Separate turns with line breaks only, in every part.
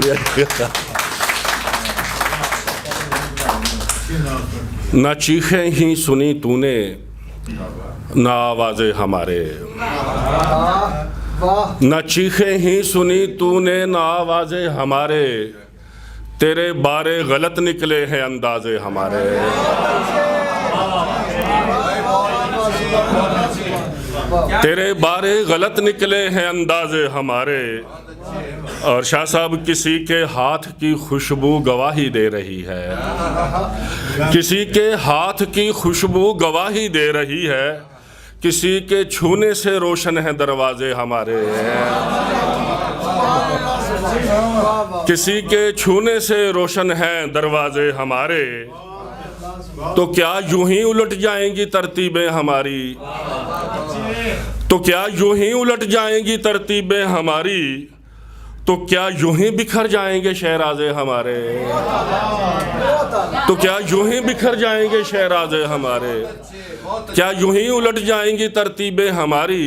शुक्रिया। ना चीखें ही सुनी तूने ना आवाज़े हमारे, ना चीखें ही सुनी तूने ना आवाज़े हमारे, तेरे बारे गलत निकले हैं अंदाज़े हमारे। तेरे बारे गलत निकले हैं अंदाज़े हमारे। और शाह साहब, किसी के हाथ की खुशबू गवाही दे रही है, किसी के हाथ की खुशबू गवाही दे रही है, किसी के छूने से रोशन है दरवाजे हमारे। किसी के छूने से रोशन है दरवाजे हमारे। तो क्या यूं ही उलट जाएंगी तरतीबें हमारी, तो क्या यूं ही उलट जाएंगी तरतीबें हमारी, तो क्या यूं ही बिखर जाएंगे शहराजे हमारे, तो क्या यूं ही बिखर जाएंगे शहराजे हमारे। क्या यूं ही उलट जाएंगी तरतीबें हमारी,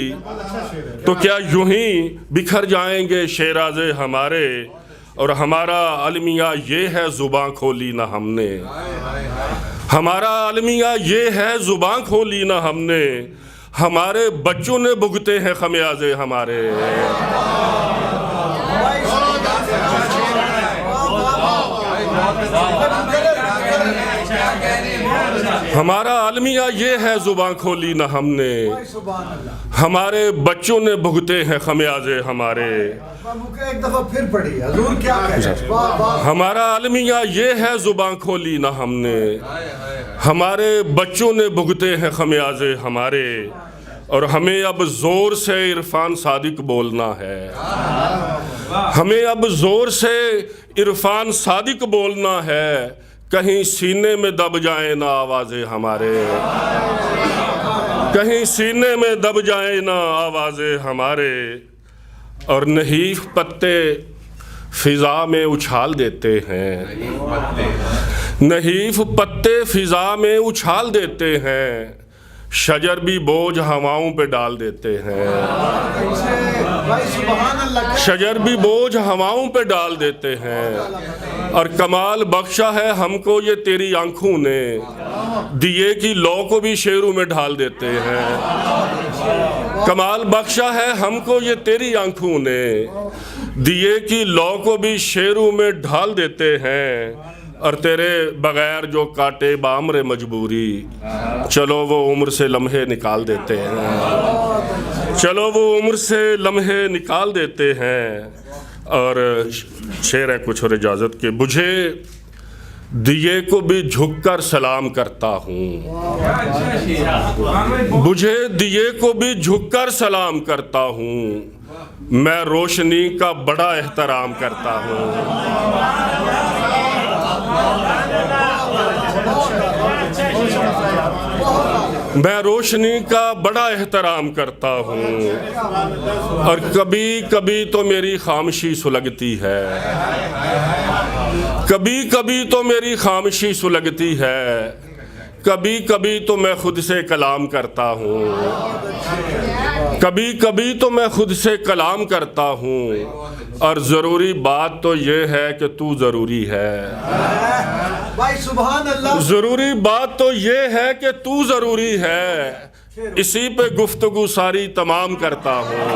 तो क्या यूं ही बिखर जाएंगे शहराजे हमारे। और हमारा अलमिया ये है जुबां खोली ना हमने, हमारा अलमिया ये है जुबां खोली ना हमने, हमारे बच्चों ने भुगते हैं खमियाजे हमारे। हमारा अलमिया ये है जुबां खोली ना हमने, हमारे बच्चों ने भुगते हैं खमियाजे हमारे।
एक दफा फिर पढ़िए हुजूर क्या कह रहे हैं।
हमारा अलमिया ये है जुबां खोली ना हमने, हमारे बच्चों ने भुगते हैं खमियाजे हमारे। और हमें अब जोर से इरफान सादिक बोलना है, हमें अब जोर से इरफान सादिक बोलना है, कहीं सीने में दब जाए ना आवाज़े हमारे, कहीं सीने में दब जाए ना आवाज़े हमारे। और नहीफ पत्ते फिज़ा में उछाल देते हैं, नहीफ पत्ते फिज़ा में उछाल देते हैं, शजर भी बोझ हवाओं पे डाल देते हैं, शजर भी बोझ हवाओं पे डाल देते हैं। और कमाल बख्शा है हमको ये तेरी आंखों ने, दिए की लौ को भी शेरों में ढाल देते हैं। कमाल बख्शा है हमको ये तेरी आंखों ने, दिए की लौ को भी शेरों में ढाल देते हैं। और तेरे बगैर जो काटे बामरे मजबूरी, चलो वो उम्र से लम्हे निकाल देते हैं, चलो वो उम्र से लम्हे निकाल देते हैं। और शेर है कुछ और इजाज़त के, बुझे दिए को भी झुककर सलाम करता हूँ, बुझे दिए को भी झुककर सलाम करता हूँ, मैं रोशनी का बड़ा एहतराम करता हूँ। मैं रोशनी का बड़ा एहतराम करता हूँ। और कभी कभी तो मेरी खामोशी सुलगती है, कभी कभी तो मेरी खामोशी सुलगती है, कभी कभी तो मैं खुद से कलाम करता हूँ, कभी कभी तो मैं खुद से कलाम करता हूँ। और ज़रूरी बात तो ये है कि तू ज़रूरी है,
भाई सुभान अल्लाह।
ज़रूरी बात तो ये है कि तू ज़रूरी है, इसी पे गुफ्तगू सारी तमाम करता हूँ।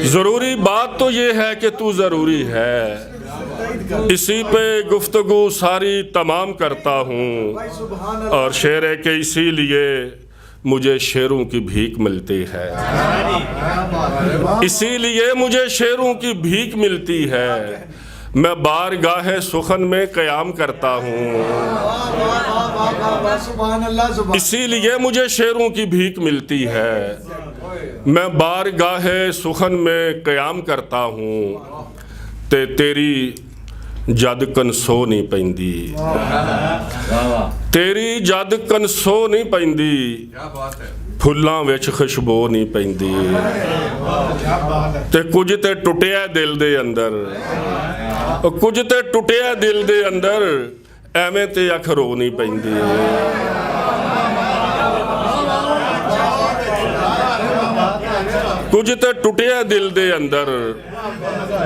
ज़रूरी बात तो ये है कि तू ज़रूरी है, इसी पे गुफ्तगू सारी तमाम करता हूँ। और शेर है कि इसीलिए मुझे शेरों की भीख मिलती है, इसीलिए मुझे शेरों की भीख मिलती है, मैं बारगाह सुखन में क़याम करता हूँ, इसीलिए मुझे शेरों की भीख मिलती है, मैं बारगाह सुखन में क़याम करता हूँ। ते तेरी जद कनसो नहीं पैंदी, तेरी जद कनसो नहीं पैंदी, फुल्लां विच खुशबू नहीं पैंदी, ते कुछ ते टुटिया दिल दे अंदर, कुछ ते टुटिया दिल दे अंदर, एवें ते अख रो नहीं पैंदी। ਉਂਝ ਤੇ ਟੁੱਟਿਆ ਦਿਲ ਦੇ ਅੰਦਰ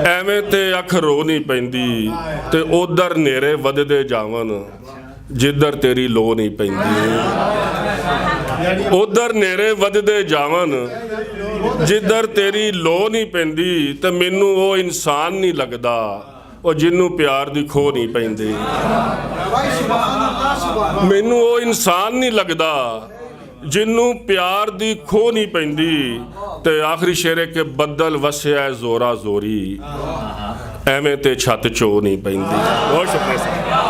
ਐਵੇਂ ਤੇ ਅੱਖ ਰੋ ਨਹੀਂ ਪੈਂਦੀ ਤੇ ਉਧਰ ਨੇਰੇ ਵੱਧਦੇ ਜਾਵਨ ਜਿੱਧਰ ਤੇਰੀ ਲੋ ਨਹੀਂ ਪੈਂਦੀ ਉਧਰ ਨੇਰੇ ਵੱਧਦੇ ਜਾਵਨ ਜਿੱਧਰ ਤੇਰੀ ਲੋ ਨਹੀਂ ਪੈਂਦੀ ਤੇ ਮੈਨੂੰ ਉਹ ਇਨਸਾਨ ਨਹੀਂ ਲੱਗਦਾ ਉਹ ਜਿਹਨੂੰ ਪਿਆਰ ਦੀ ਖੋ ਨਹੀਂ ਪੈਂਦੀ
भाई सुभान अल्लाह सुभान
ਮੈਨੂੰ ਉਹ ਇਨਸਾਨ ਨਹੀਂ ਲੱਗਦਾ ਜਿਹਨੂੰ ਪਿਆਰ ਦੀ ਖੋ ਨਹੀਂ ਪੈਂਦੀ ਤੇ ਆਖਰੀ ਸ਼ੇਰੇ ਕੇ ਬੱਦਲ ਵਸਿਆ ਜ਼ੋਰਾ ਜ਼ੋਰੀ ਐਵੇਂ ਤੇ ਛੱਤ ਚੋ ਨਹੀਂ ਪੈਂਦੀ ਬਹੁਤ ਸ਼ੁਕਰੀਆ।